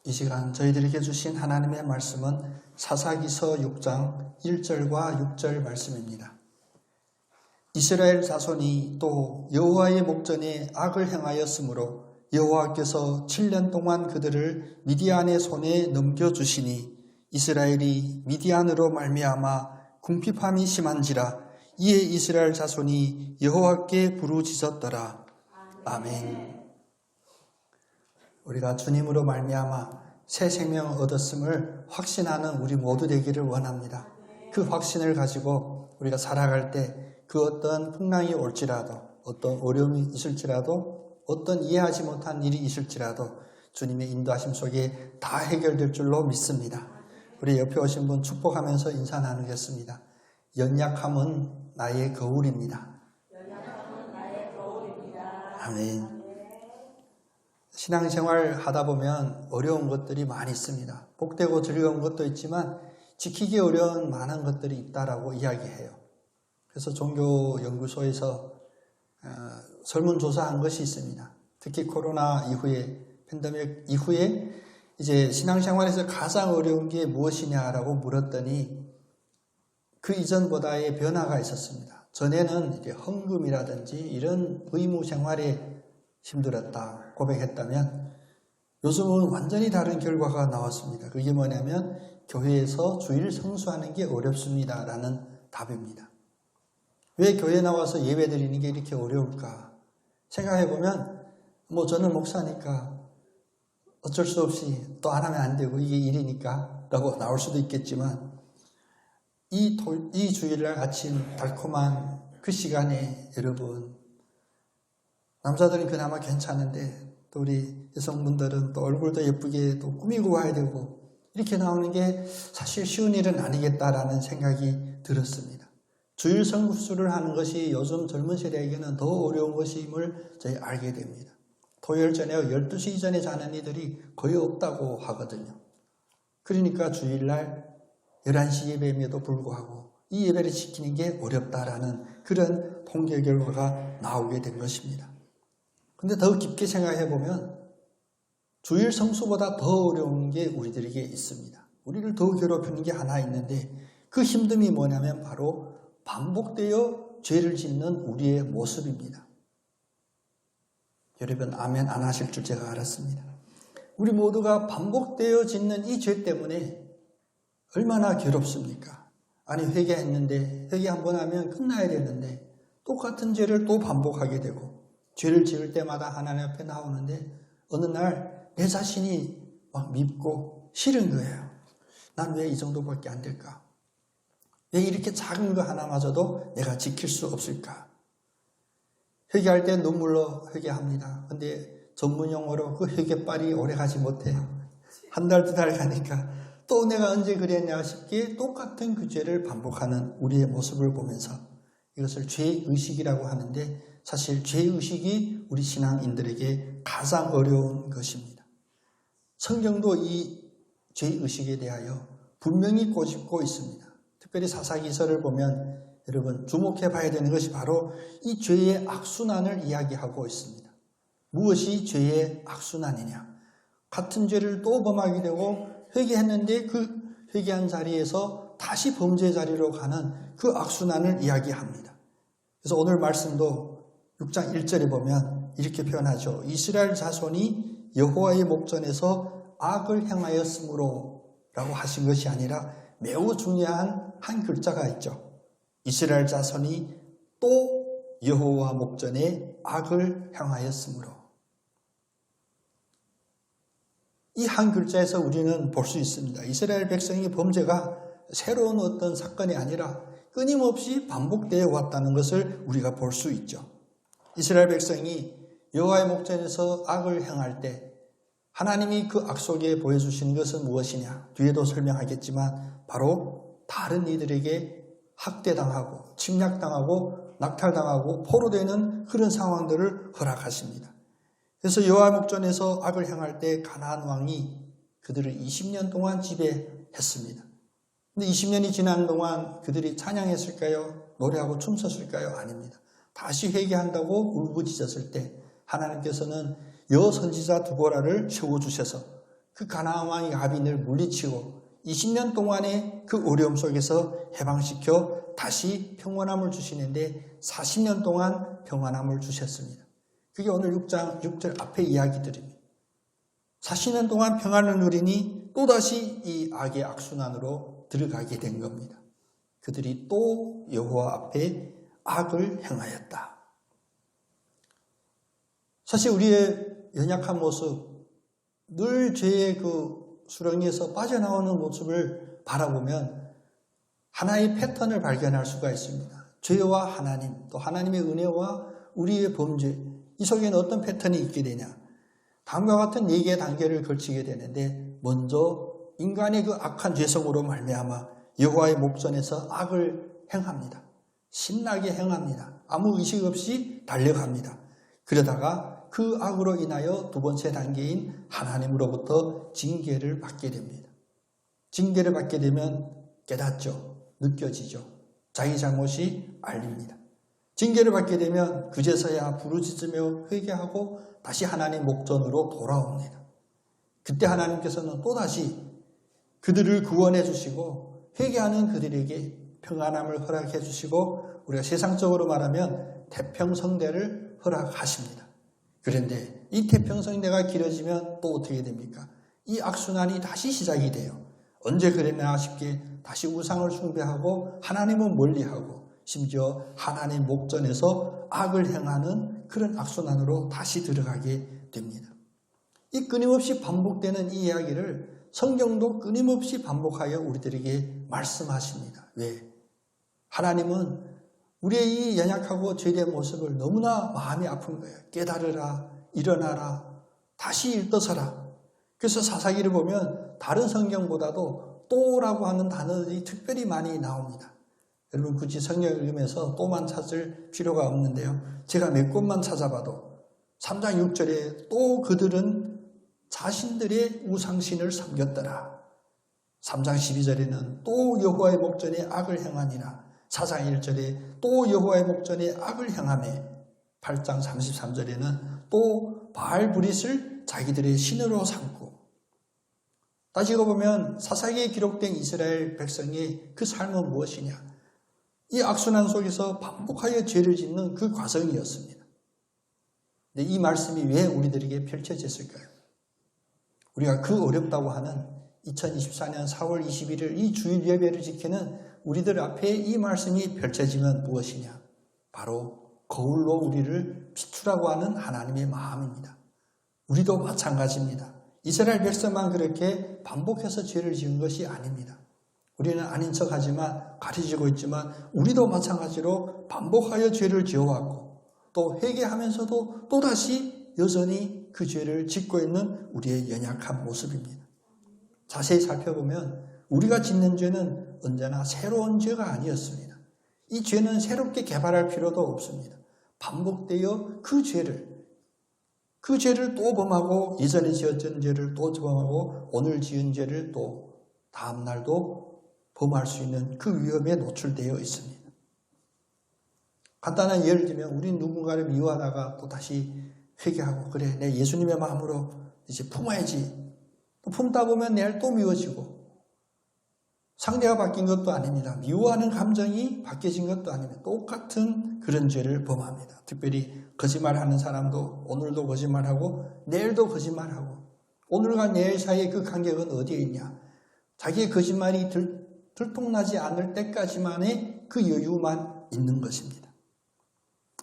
이 시간 저희들에게 주신 하나님의 말씀은 사사기서 6장 1절과 6절 말씀입니다. 이스라엘 자손이 또 여호와의 목전에 악을 행하였으므로 여호와께서 7년 동안 그들을 미디안의 손에 넘겨주시니 이스라엘이 미디안으로 말미암아 궁핍함이 심한지라 이에 이스라엘 자손이 여호와께 부르짖었더라. 아멘. 우리가 주님으로 말미암아 새 생명 얻었음을 확신하는 우리 모두 되기를 원합니다. 그 확신을 가지고 우리가 살아갈 때 그 어떤 풍랑이 올지라도, 어떤 어려움이 있을지라도, 어떤 이해하지 못한 일이 있을지라도 주님의 인도하심 속에 다 해결될 줄로 믿습니다. 우리 옆에 오신 분 축복하면서 인사 나누겠습니다. 연약함은 나의 거울입니다. 아멘. 신앙생활 하다 보면 어려운 것들이 많이 있습니다. 복되고 즐거운 것도 있지만 지키기 어려운 많은 것들이 있다라고 이야기해요. 그래서 종교연구소에서 설문조사한 것이 있습니다. 특히 코로나 이후에, 팬데믹 이후에 이제 신앙생활에서 가장 어려운 게 무엇이냐라고 물었더니 그 이전보다의 변화가 있었습니다. 전에는 이제 헌금이라든지 이런 의무 생활에 힘들었다 고백했다면 요즘은 완전히 다른 결과가 나왔습니다. 그게 뭐냐면 교회에서 주일 성수하는 게 어렵습니다라는 답입니다. 왜 교회 나와서 예배 드리는 게 이렇게 어려울까? 생각해보면 저는 목사니까 어쩔 수 없이 또 안 하면 안 되고 이게 일이니까 라고 나올 수도 있겠지만 이 주일날 아침 달콤한 그 시간에 여러분 남자들은 그나마 괜찮은데 또 우리 여성분들은 또 얼굴도 예쁘게 또 꾸미고 와야 되고 이렇게 나오는 게 사실 쉬운 일은 아니겠다라는 생각이 들었습니다. 주일 성수를 하는 것이 요즘 젊은 세대에게는 더 어려운 것임을 저희 알게 됩니다. 토요일 저녁 12시 이전에 자는 이들이 거의 없다고 하거든요. 그러니까 주일날 11시 예배임에도 불구하고 이 예배를 지키는 게 어렵다라는 그런 통계 결과가 나오게 된 것입니다. 근데 더 깊게 생각해 보면 주일 성수보다 더 어려운 게 우리들에게 있습니다. 우리를 더 괴롭히는 게 하나 있는데 그 힘듦이 뭐냐면 바로 반복되어 죄를 짓는 우리의 모습입니다. 여러분 아멘 안 하실 줄 제가 알았습니다. 우리 모두가 반복되어 짓는 이 죄 때문에 얼마나 괴롭습니까? 아니 회개했는데 회개 한번 하면 끝나야 되는데 똑같은 죄를 또 반복하게 되고 죄를 지을 때마다 하나님 앞에 나오는데 어느 날 내 자신이 막 밉고 싫은 거예요. 난 왜 이 정도밖에 안 될까? 왜 이렇게 작은 거 하나마저도 내가 지킬 수 없을까? 회개할 때 눈물로 회개합니다. 근데 전문 용어로 그 회개빨이 오래가지 못해요. 한 달, 두 달 가니까 또 내가 언제 그랬냐 싶게 똑같은 그 죄를 반복하는 우리의 모습을 보면서 이것을 죄의식이라고 하는데 사실 죄의식이 우리 신앙인들에게 가장 어려운 것입니다. 성경도 이 죄의식에 대하여 분명히 꼬집고 있습니다. 특별히 사사기서를 보면 여러분 주목해 봐야 되는 것이 바로 이 죄의 악순환을 이야기하고 있습니다. 무엇이 죄의 악순환이냐? 같은 죄를 또 범하게 되고 회개했는데 그 회개한 자리에서 다시 범죄 자리로 가는 그 악순환을 이야기합니다. 그래서 오늘 말씀도 6장 1절에 보면 이렇게 표현하죠. 이스라엘 자손이 여호와의 목전에서 악을 행하였으므로 라고 하신 것이 아니라 매우 중요한 한 글자가 있죠. 이스라엘 자손이 또 여호와 목전에 악을 행하였으므로. 이 한 글자에서 우리는 볼 수 있습니다. 이스라엘 백성의 범죄가 새로운 어떤 사건이 아니라 끊임없이 반복되어 왔다는 것을 우리가 볼 수 있죠. 이스라엘 백성이 여호와의 목전에서 악을 행할 때 하나님이 그 악 속에 보여주신 것은 무엇이냐? 뒤에도 설명하겠지만 바로 다른 이들에게 학대당하고 침략당하고 낙탈당하고 포로되는 그런 상황들을 허락하십니다. 그래서 여호와 목전에서 악을 행할 때 가나안 왕이 그들을 20년 동안 지배했습니다. 근데 20년이 지난 동안 그들이 찬양했을까요? 노래하고 춤췄을까요? 아닙니다. 다시 회개한다고 울부짖었을 때 하나님께서는 여선지자 두보라를 세워주셔서 그 가나안 왕 야빈을 물리치고 20년 동안의 그 어려움 속에서 해방시켜 다시 평안함을 주시는데 40년 동안 평안함을 주셨습니다. 그게 오늘 6장 6절 앞의 이야기들입니다. 40년 동안 평안을 누리니 또다시 이 악의 악순환으로 들어가게 된 겁니다. 그들이 또 여호와 앞에 악을 행하였다. 사실 우리의 연약한 모습, 늘 죄의 그 수렁에서 빠져나오는 모습을 바라보면 하나의 패턴을 발견할 수가 있습니다. 죄와 하나님, 또 하나님의 은혜와 우리의 범죄, 이 속에는 어떤 패턴이 있게 되냐. 다음과 같은 4개의 단계를 걸치게 되는데, 먼저 인간의 그 악한 죄성으로 말미암아 여호와의 목전에서 악을 행합니다. 신나게 행합니다. 아무 의식 없이 달려갑니다. 그러다가 그 악으로 인하여 두 번째 단계인 하나님으로부터 징계를 받게 됩니다. 징계를 받게 되면 깨닫죠. 느껴지죠. 자기 잘못이 알립니다. 징계를 받게 되면 그제서야 부르짖으며 회개하고 다시 하나님 목전으로 돌아옵니다. 그때 하나님께서는 또다시 그들을 구원해 주시고 회개하는 그들에게 평안함을 허락해 주시고 우리가 세상적으로 말하면 태평성대를 허락하십니다. 그런데 이 태평성대가 길어지면 또 어떻게 됩니까? 이 악순환이 다시 시작이 돼요. 언제 그랬나 싶게 다시 우상을 숭배하고 하나님은 멀리하고 심지어 하나님 목전에서 악을 행하는 그런 악순환으로 다시 들어가게 됩니다. 이 끊임없이 반복되는 이 이야기를 성경도 끊임없이 반복하여 우리들에게 말씀하십니다. 왜? 하나님은 우리의 이 연약하고 죄된 모습을 너무나 마음이 아픈 거예요. 깨달으라, 일어나라, 다시 일떠서라. 그래서 사사기를 보면 다른 성경보다도 또라고 하는 단어들이 특별히 많이 나옵니다. 여러분 굳이 성경을 읽으면서 또만 찾을 필요가 없는데요. 제가 몇 곳만 찾아봐도 3장 6절에 또 그들은 자신들의 우상신을 섬겼더라. 3장 12절에는 또 여호와의 목전에 악을 행하니라. 4장 1절에 또 여호와의 목전에 악을 행하며 8장 33절에는 또 바알브릿을 자기들의 신으로 삼고 따지고 보면 사사기에 기록된 이스라엘 백성의 그 삶은 무엇이냐? 이 악순환 속에서 반복하여 죄를 짓는 그 과정이었습니다. 근데 이 말씀이 왜 우리들에게 펼쳐졌을까요? 우리가 그 어렵다고 하는 2024년 4월 21일 이 주일 예배를 지키는 우리들 앞에 이 말씀이 펼쳐지면 무엇이냐? 바로 거울로 우리를 비추라고 하는 하나님의 마음입니다. 우리도 마찬가지입니다. 이스라엘 백성만 그렇게 반복해서 죄를 지은 것이 아닙니다. 우리는 아닌 척하지만 가르치고 있지만 우리도 마찬가지로 반복하여 죄를 지어왔고 또 회개하면서도 또다시 여전히 그 죄를 짓고 있는 우리의 연약한 모습입니다. 자세히 살펴보면 우리가 짓는 죄는 언제나 새로운 죄가 아니었습니다. 이 죄는 새롭게 개발할 필요도 없습니다. 반복되어 그 죄를 또 범하고 예전에 지었던 죄를 또 범하고 오늘 지은 죄를 또 다음 날도 범할 수 있는 그 위험에 노출되어 있습니다. 간단한 예를 들면 우리는 누군가를 미워하다가 또 다시 회개하고 그래 내 예수님의 마음으로 이제 품어야지. 또 품다 보면 내일 또 미워지고 상대가 바뀐 것도 아닙니다. 미워하는 감정이 바뀌어진 것도 아닙니다. 똑같은 그런 죄를 범합니다. 특별히 거짓말하는 사람도 오늘도 거짓말하고 내일도 거짓말하고 오늘과 내일 사이의 그 간격은 어디에 있냐? 자기의 거짓말이 들통나지 않을 때까지만의 그 여유만 있는 것입니다.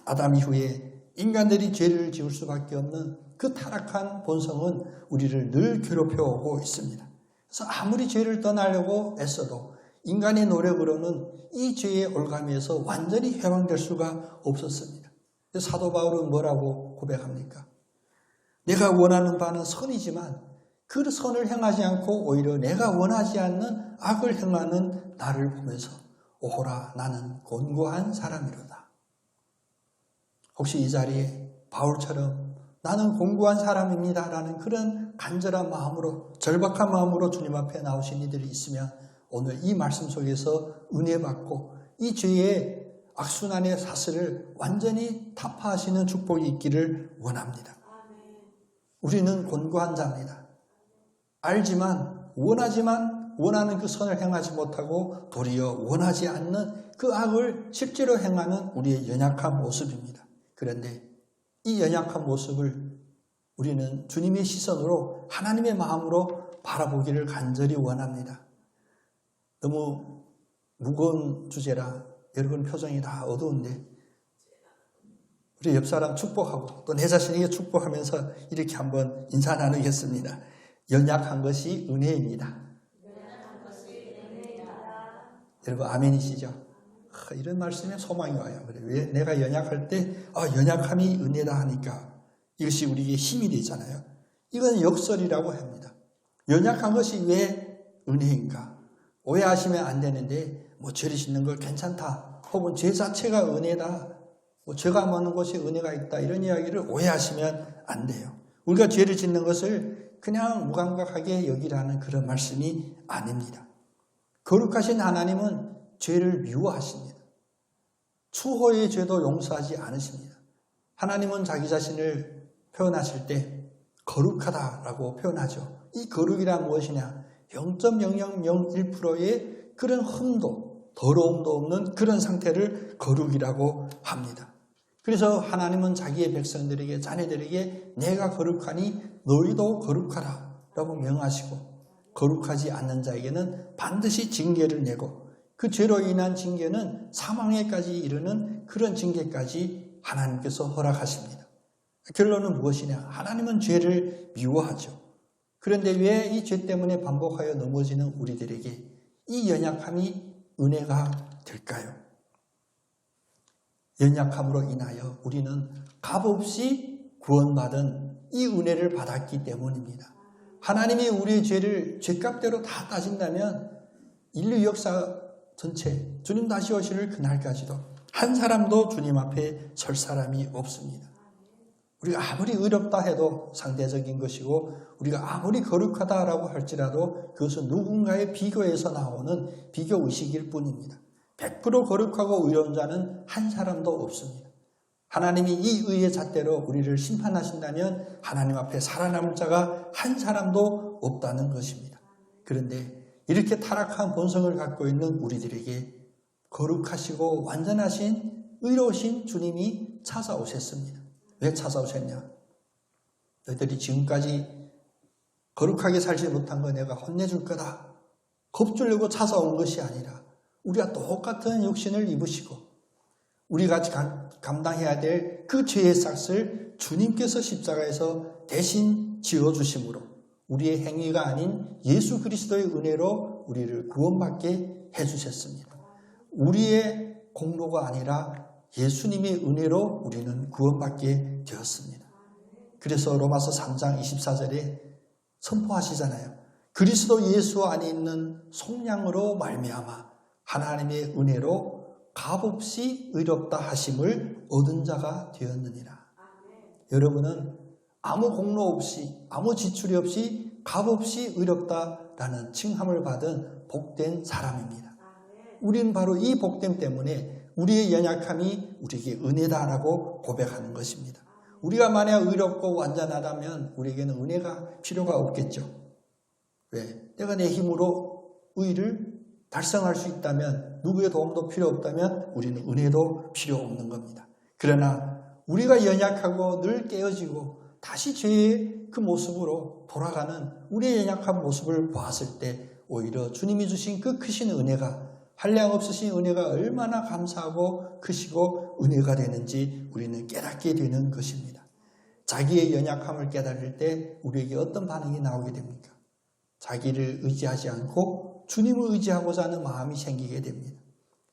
아담 이후에 인간들이 죄를 지을 수밖에 없는 그 타락한 본성은 우리를 늘 괴롭혀오고 있습니다. 그래서 아무리 죄를 떠나려고 애써도 인간의 노력으로는 이 죄의 올가미에서 완전히 해방될 수가 없었습니다. 사도 바울은 뭐라고 고백합니까? 내가 원하는 바는 선이지만 그 선을 행하지 않고 오히려 내가 원하지 않는 악을 행하는 나를 보면서 오호라 나는 곤고한 사람이로다. 혹시 이 자리에 바울처럼 나는 곤고한 사람입니다 라는 그런 간절한 마음으로 절박한 마음으로 주님 앞에 나오신 이들이 있으면 오늘 이 말씀 속에서 은혜 받고 이 죄의 악순환의 사슬을 완전히 타파하시는 축복이 있기를 원합니다. 우리는 곤고한 자입니다. 알지만 원하는 그 선을 행하지 못하고 도리어 원하지 않는 그 악을 실제로 행하는 우리의 연약한 모습입니다. 그런데 이 연약한 모습을 우리는 주님의 시선으로 하나님의 마음으로 바라보기를 간절히 원합니다. 너무 무거운 주제라 여러분 표정이 다 어두운데 우리 옆 사람 축복하고 또 내 자신에게 축복하면서 이렇게 한번 인사 나누겠습니다. 연약한 것이 은혜입니다. 여러분 아멘이시죠? 이런 말씀에 소망이 와요. 왜 내가 연약할 때 연약함이 은혜다 하니까 이것이 우리에게 힘이 되잖아요. 이건 역설이라고 합니다. 연약한 것이 왜 은혜인가? 오해하시면 안 되는데 죄를 짓는 걸 괜찮다. 혹은 죄 자체가 은혜다. 죄가 많은 것이 은혜가 있다. 이런 이야기를 오해하시면 안 돼요. 우리가 죄를 짓는 것을 그냥 무감각하게 여기라는 그런 말씀이 아닙니다. 거룩하신 하나님은 죄를 미워하십니다. 추호의 죄도 용서하지 않으십니다. 하나님은 자기 자신을 표현하실 때 거룩하다라고 표현하죠. 이 거룩이란 무엇이냐? 0.0001%의 그런 흠도, 더러움도 없는 그런 상태를 거룩이라고 합니다. 그래서 하나님은 자기의 백성들에게, 자녀들에게 내가 거룩하니 너희도 거룩하라 라고 명하시고 거룩하지 않는 자에게는 반드시 징계를 내고 그 죄로 인한 징계는 사망에까지 이르는 그런 징계까지 하나님께서 허락하십니다. 결론은 무엇이냐? 하나님은 죄를 미워하죠. 그런데 왜 이 죄 때문에 반복하여 넘어지는 우리들에게 이 연약함이 은혜가 될까요? 연약함으로 인하여 우리는 값없이 구원받은 이 은혜를 받았기 때문입니다. 하나님이 우리의 죄를 죄값대로 다 따진다면 인류 역사 전체 주님 다시 오실 그날까지도 한 사람도 주님 앞에 설 사람이 없습니다. 우리가 아무리 의롭다 해도 상대적인 것이고 우리가 아무리 거룩하다라고 할지라도 그것은 누군가의 비교에서 나오는 비교의식일 뿐입니다. 100% 거룩하고 의로운 자는 한 사람도 없습니다. 하나님이 이 의의 잣대로 우리를 심판하신다면 하나님 앞에 살아남을 자가 한 사람도 없다는 것입니다. 그런데 이렇게 타락한 본성을 갖고 있는 우리들에게 거룩하시고 완전하신 의로우신 주님이 찾아오셨습니다. 왜 찾아오셨냐? 너희들이 지금까지 거룩하게 살지 못한 거 내가 혼내줄 거다. 겁주려고 찾아온 것이 아니라 우리가 똑같은 육신을 입으시고 우리가 감당해야 될 그 죄의 싹을 주님께서 십자가에서 대신 지어주심으로 우리의 행위가 아닌 예수 그리스도의 은혜로 우리를 구원받게 해주셨습니다. 우리의 공로가 아니라 예수님의 은혜로 우리는 구원받게 되었습니다. 그래서 로마서 3장 24절에 선포하시잖아요. 그리스도 예수 안에 있는 속량으로 말미암아 하나님의 은혜로 값없이 의롭다 하심을 얻은 자가 되었느니라. 여러분은 아무 공로 없이 아무 지출이 없이 값없이 의롭다라는 칭함을 받은 복된 사람입니다. 우리는 바로 이 복됨 때문에 우리의 연약함이 우리에게 은혜다라고 고백하는 것입니다. 우리가 만약 의롭고 완전하다면 우리에게는 은혜가 필요가 없겠죠. 왜? 내가 내 힘으로 의를 달성할 수 있다면 누구의 도움도 필요 없다면 우리는 은혜도 필요 없는 겁니다. 그러나 우리가 연약하고 늘 깨어지고 다시 죄의 그 모습으로 돌아가는 우리의 연약한 모습을 보았을 때 오히려 주님이 주신 그 크신 은혜가 한량없으신 은혜가 얼마나 감사하고 크시고 은혜가 되는지 우리는 깨닫게 되는 것입니다. 자기의 연약함을 깨달을 때 우리에게 어떤 반응이 나오게 됩니까? 자기를 의지하지 않고 주님을 의지하고자 하는 마음이 생기게 됩니다.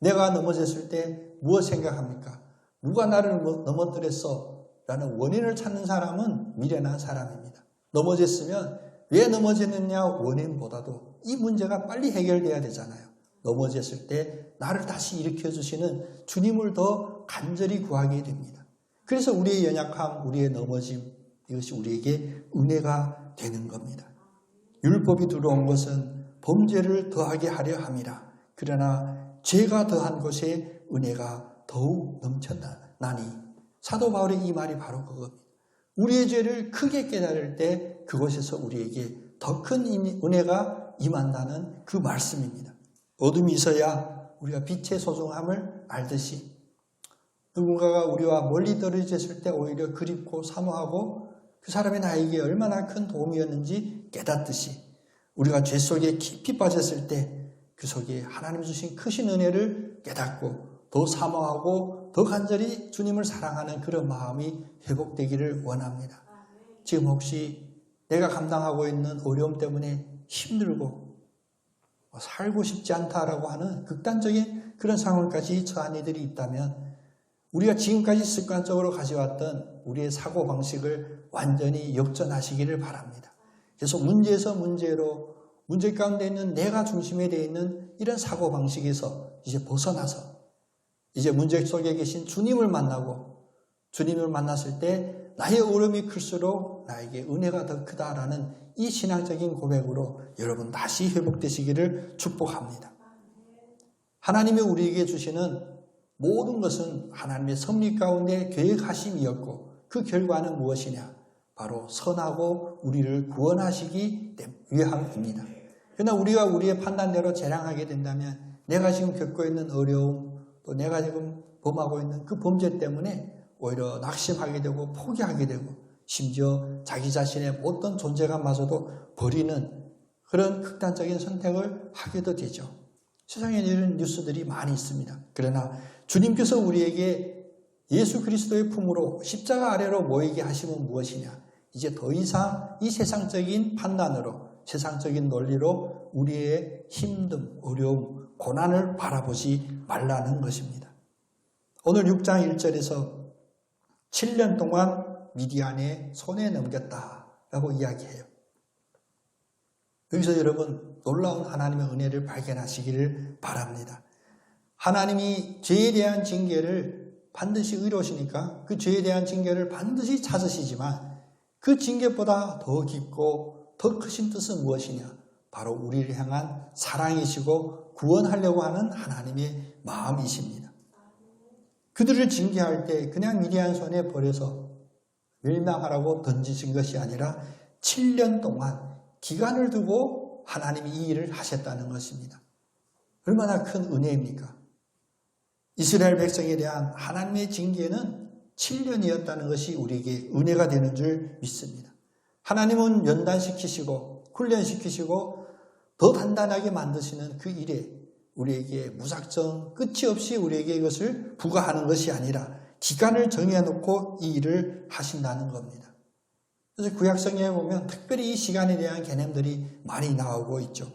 내가 넘어졌을 때 무엇 생각합니까? 누가 나를 넘어뜨렸어? 라는 원인을 찾는 사람은 미련한 사람입니다. 넘어졌으면 왜 넘어졌느냐 원인보다도 이 문제가 빨리 해결돼야 되잖아요. 넘어졌을 때 나를 다시 일으켜주시는 주님을 더 간절히 구하게 됩니다. 그래서 우리의 연약함, 우리의 넘어짐 이것이 우리에게 은혜가 되는 겁니다. 율법이 들어온 것은 범죄를 더하게 하려 함이라. 그러나 죄가 더한 것에 은혜가 더욱 넘쳤나니. 사도 바울의 이 말이 바로 그겁니다. 우리의 죄를 크게 깨달을 때 그것에서 우리에게 더 큰 은혜가 임한다는 그 말씀입니다. 어둠이 있어야 우리가 빛의 소중함을 알듯이 누군가가 우리와 멀리 떨어졌을 때 오히려 그립고 사모하고 그 사람이 나에게 얼마나 큰 도움이었는지 깨닫듯이 우리가 죄 속에 깊이 빠졌을 때 그 속에 하나님 주신 크신 은혜를 깨닫고 더 사모하고 더 간절히 주님을 사랑하는 그런 마음이 회복되기를 원합니다. 지금 혹시 내가 감당하고 있는 어려움 때문에 힘들고 살고 싶지 않다라고 하는 극단적인 그런 상황까지 처한 이들이 있다면 우리가 지금까지 습관적으로 가져왔던 우리의 사고방식을 완전히 역전하시기를 바랍니다. 그래서 문제에서 문제로 문제 가운데 있는 내가 중심에 되어 있는 이런 사고방식에서 이제 벗어나서 이제 문제 속에 계신 주님을 만나고 주님을 만났을 때 나의 어려움이 클수록 나에게 은혜가 더 크다라는 이 신앙적인 고백으로 여러분 다시 회복되시기를 축복합니다. 하나님이 우리에게 주시는 모든 것은 하나님의 섭리 가운데 계획하심이었고 그 결과는 무엇이냐? 바로 선하고 우리를 구원하시기 위함입니다. 그러나 우리가 우리의 판단대로 재량하게 된다면 내가 지금 겪고 있는 어려움 또 내가 지금 범하고 있는 그 범죄 때문에 오히려 낙심하게 되고 포기하게 되고 심지어 자기 자신의 어떤 존재감마저도 버리는 그런 극단적인 선택을 하게도 되죠. 세상에 이런 뉴스들이 많이 있습니다. 그러나 주님께서 우리에게 예수 그리스도의 품으로 십자가 아래로 모이게 하시면 무엇이냐? 이제 더 이상 이 세상적인 판단으로 세상적인 논리로 우리의 힘듦, 어려움, 고난을 바라보지 말라는 것입니다. 오늘 6장 1절에서 7년 동안 미디안의 손에 넘겼다라고 이야기해요. 여기서 여러분 놀라운 하나님의 은혜를 발견하시기를 바랍니다. 하나님이 죄에 대한 징계를 반드시 의로우시니까 그 죄에 대한 징계를 반드시 찾으시지만 그 징계보다 더 깊고 더 크신 뜻은 무엇이냐? 바로 우리를 향한 사랑이시고 구원하려고 하는 하나님의 마음이십니다. 그들을 징계할 때 그냥 미디안 손에 버려서 멸망하라고 던지신 것이 아니라 7년 동안 기간을 두고 하나님이 이 일을 하셨다는 것입니다. 얼마나 큰 은혜입니까? 이스라엘 백성에 대한 하나님의 징계는 7년이었다는 것이 우리에게 은혜가 되는 줄 믿습니다. 하나님은 연단시키시고 훈련시키시고 더 단단하게 만드시는 그 일에 우리에게 무작정 끝이 없이 우리에게 이것을 부과하는 것이 아니라 기간을 정해놓고 이 일을 하신다는 겁니다. 그래서 구약성경에 보면 특별히 이 시간에 대한 개념들이 많이 나오고 있죠.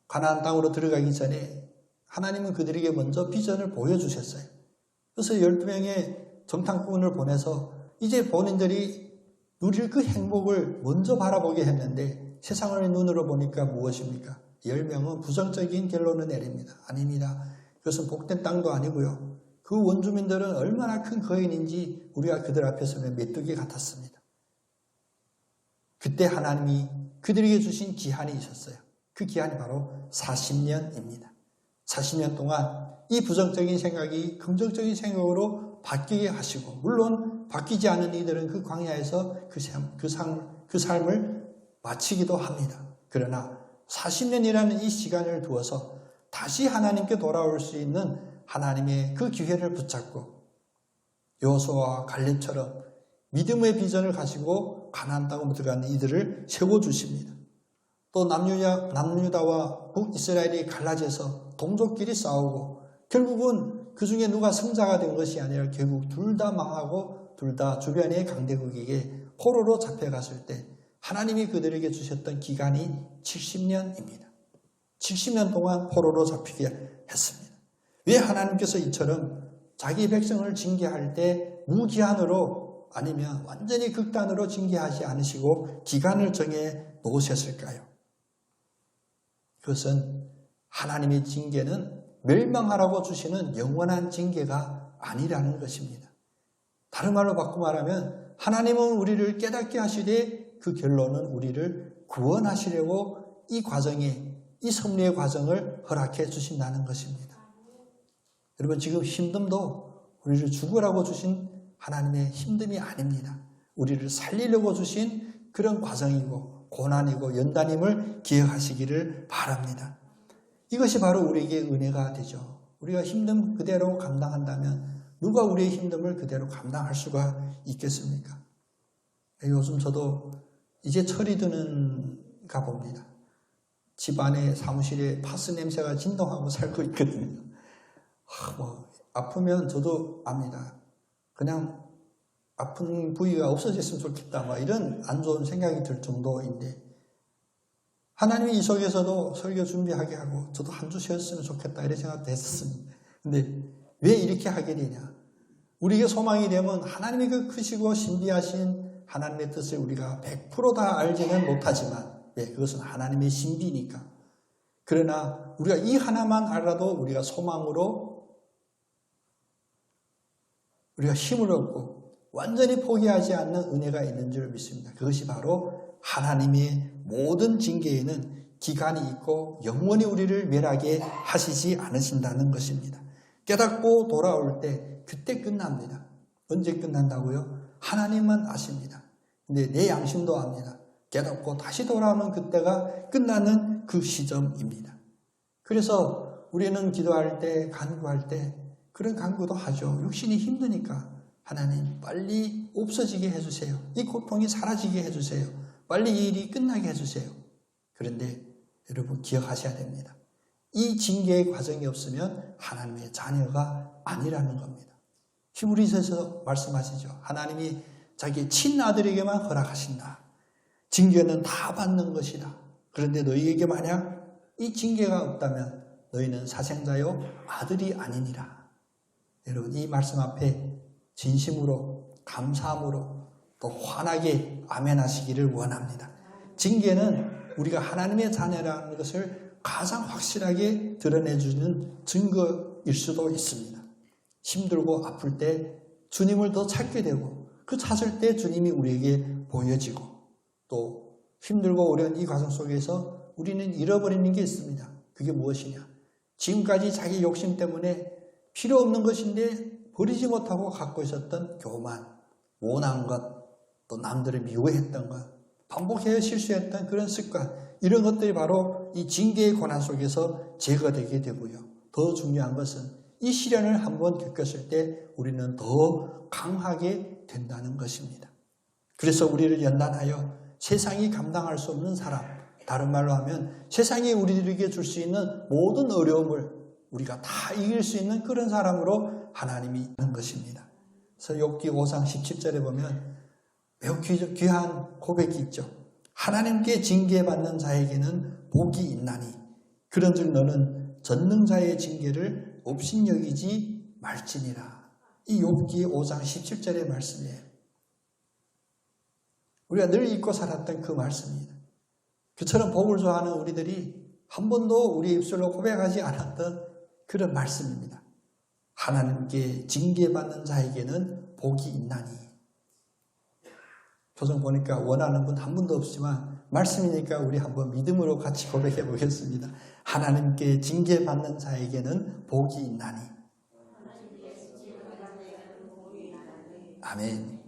가나안 땅으로 들어가기 전에 하나님은 그들에게 먼저 비전을 보여주셨어요. 그래서 12명의 정탐꾼을 보내서 이제 본인들이 누릴 그 행복을 먼저 바라보게 했는데 세상의 눈으로 보니까 무엇입니까? 10명은 부정적인 결론을 내립니다. 아닙니다. 그것은 복된 땅도 아니고요. 그 원주민들은 얼마나 큰 거인인지 우리가 그들 앞에서는 메뚜기 같았습니다. 그때 하나님이 그들에게 주신 기한이 있었어요. 그 기한이 바로 40년입니다. 40년 동안 이 부정적인 생각이 긍정적인 생각으로 바뀌게 하시고 물론 바뀌지 않은 이들은 그 광야에서 그 삶을 마치기도 합니다. 그러나 40년이라는 이 시간을 두어서 다시 하나님께 돌아올 수 있는 하나님의 그 기회를 붙잡고 여호수아와 갈렙처럼 믿음의 비전을 가지고 가나안 땅으로 들어가는 이들을 세워주십니다. 또 남유다와 북이스라엘이 갈라져서 동족끼리 싸우고 결국은 그 중에 누가 승자가 된 것이 아니라 결국 둘 다 망하고 둘 다 주변의 강대국에게 포로로 잡혀갔을 때 하나님이 그들에게 주셨던 기간이 70년입니다. 70년 동안 포로로 잡히게 했습니다. 왜 하나님께서 이처럼 자기 백성을 징계할 때 무기한으로 아니면 완전히 극단으로 징계하지 않으시고 기간을 정해 놓으셨을까요? 그것은 하나님의 징계는 멸망하라고 주시는 영원한 징계가 아니라는 것입니다. 다른 말로 바꿔 말하면 하나님은 우리를 깨닫게 하시되 그 결론은 우리를 구원하시려고 이 과정에 이 섭리의 과정을 허락해 주신다는 것입니다. 여러분 지금 힘듦도 우리를 죽으라고 주신 하나님의 힘듦이 아닙니다. 우리를 살리려고 주신 그런 과정이고 고난이고 연단임을 기억하시기를 바랍니다. 이것이 바로 우리에게 은혜가 되죠. 우리가 힘듦 그대로 감당한다면 누가 우리의 힘듦을 그대로 감당할 수가 있겠습니까? 요즘 저도 이제 철이 드는가 봅니다. 집안에 사무실에 파스 냄새가 진동하고 살고 있거든요. 아프면 저도 압니다. 그냥 아픈 부위가 없어졌으면 좋겠다. 이런 안 좋은 생각이 들 정도인데 하나님이 이 속에서도 설교 준비하게 하고 저도 한 주 쉬었으면 좋겠다 이런 생각도 했었습니다. 근데 왜 이렇게 하게 되냐? 우리에게 소망이 되면 하나님의 그 크시고 신비하신 하나님의 뜻을 우리가 100% 다 알지는 못하지만 그것은 하나님의 신비니까. 그러나 우리가 이 하나만 알아도 우리가 소망으로 우리가 힘을 얻고 완전히 포기하지 않는 은혜가 있는 줄 믿습니다. 그것이 바로 하나님의 모든 징계에는 기간이 있고 영원히 우리를 멸하게 하시지 않으신다는 것입니다. 깨닫고 돌아올 때 그때 끝납니다. 언제 끝난다고요? 하나님만 아십니다. 근데 내 양심도 압니다. 깨닫고 다시 돌아오는 그때가 끝나는 그 시점입니다. 그래서 우리는 기도할 때, 간구할 때 그런 간구도 하죠. 육신이 힘드니까 하나님 빨리 없어지게 해주세요. 이 고통이 사라지게 해주세요. 빨리 이 일이 끝나게 해주세요. 그런데 여러분 기억하셔야 됩니다. 이 징계의 과정이 없으면 하나님의 자녀가 아니라는 겁니다. 히브리서에서 말씀하시죠. 하나님이 자기 친아들에게만 허락하신다. 징계는 다 받는 것이다. 그런데 너희에게 만약 이 징계가 없다면 너희는 사생자요 아들이 아니니라. 여러분 이 말씀 앞에 진심으로 감사함으로 또 환하게 아멘하시기를 원합니다. 징계는 우리가 하나님의 자녀라는 것을 가장 확실하게 드러내주는 증거일 수도 있습니다. 힘들고 아플 때 주님을 더 찾게 되고 그 찾을 때 주님이 우리에게 보여지고 또 힘들고 어려운 이 과정 속에서 우리는 잃어버리는 게 있습니다. 그게 무엇이냐? 지금까지 자기 욕심 때문에 필요 없는 것인데 버리지 못하고 갖고 있었던 교만, 원한 것, 또 남들을 미워했던 것, 반복해서 실수했던 그런 습관, 이런 것들이 바로 이 징계의 고난 속에서 제거되게 되고요. 더 중요한 것은 이 시련을 한번 겪었을 때 우리는 더 강하게 된다는 것입니다. 그래서 우리를 연단하여 세상이 감당할 수 없는 사람, 다른 말로 하면 세상이 우리들에게 줄 수 있는 모든 어려움을 우리가 다 이길 수 있는 그런 사람으로 하나님이 있는 것입니다. 그래서 욥기 5장 17절에 보면 매우 귀한 고백이 있죠. 하나님께 징계받는 자에게는 복이 있나니 그런즉 너는 전능자의 징계를 업신여기지 말지니라. 이 욥기 5장 17절의 말씀이에요. 우리가 늘 잊고 살았던 그 말씀입니다. 그처럼 복을 좋아하는 우리들이 한 번도 우리 입술로 고백하지 않았던 그런 말씀입니다. 하나님께 징계받는 자에게는 복이 있나니. 표정 보니까 원하는 분 한 분도 없지만 말씀이니까 우리 한번 믿음으로 같이 고백해 보겠습니다. 하나님께 징계받는 자에게는 복이 있나니. 아멘.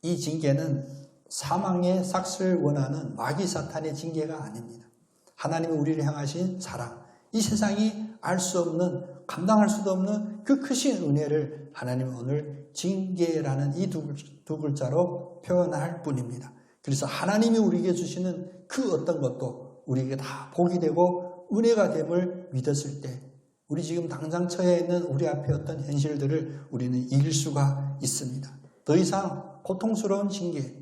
이 징계는 사망의 삭슬 원하는 마귀 사탄의 징계가 아닙니다. 하나님이 우리를 향하신 사랑, 이 세상이 알 수 없는, 감당할 수도 없는 그 크신 은혜를 하나님은 오늘 징계라는 이 두 글자로 표현할 뿐입니다. 그래서 하나님이 우리에게 주시는 그 어떤 것도 우리에게 다 복이 되고 은혜가 됨을 믿었을 때 우리 지금 당장 처해 있는 우리 앞에 어떤 현실들을 우리는 이길 수가 있습니다. 더 이상 고통스러운 징계,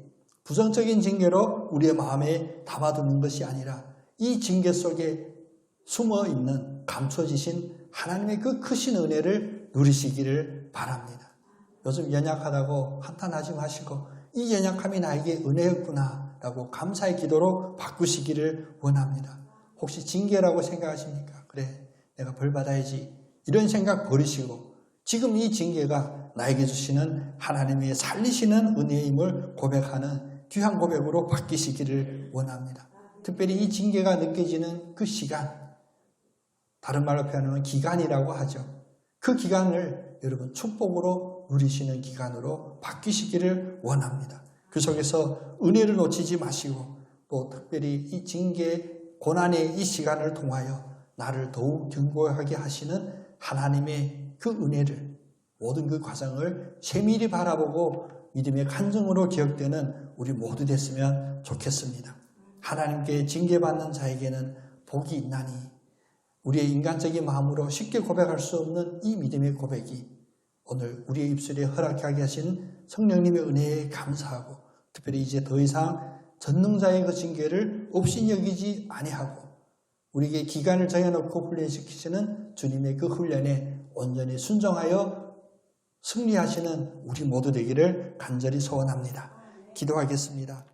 부정적인 징계로 우리의 마음에 담아두는 것이 아니라 이 징계 속에 숨어있는 감춰지신 하나님의 그 크신 은혜를 누리시기를 바랍니다. 요즘 연약하다고 한탄하지 마시고 이 연약함이 나에게 은혜였구나 라고 감사의 기도로 바꾸시기를 원합니다. 혹시 징계라고 생각하십니까? 그래, 내가 벌 받아야지 이런 생각 버리시고 지금 이 징계가 나에게 주시는 하나님의 살리시는 은혜임을 고백하는 귀한 고백으로 바뀌시기를 원합니다. 특별히 이 징계가 느껴지는 그 시간, 다른 말로 표현하면 기간이라고 하죠. 그 기간을 여러분 축복으로 누리시는 기간으로 바뀌시기를 원합니다. 그 속에서 은혜를 놓치지 마시고 또 특별히 이 징계 고난의 이 시간을 통하여 나를 더욱 견고하게 하시는 하나님의 그 은혜를, 모든 그 과정을 세밀히 바라보고 믿음의 간증으로 기억되는 우리 모두 됐으면 좋겠습니다. 하나님께 징계받는 자에게는 복이 있나니, 우리의 인간적인 마음으로 쉽게 고백할 수 없는 이 믿음의 고백이 오늘 우리의 입술에 허락하게 하신 성령님의 은혜에 감사하고, 특별히 이제 더 이상 전능자의 그 징계를 없이 여기지 아니하고 우리에게 기간을 정해놓고 훈련시키시는 주님의 그 훈련에 온전히 순종하여 승리하시는 우리 모두 되기를 간절히 소원합니다. 기도하겠습니다.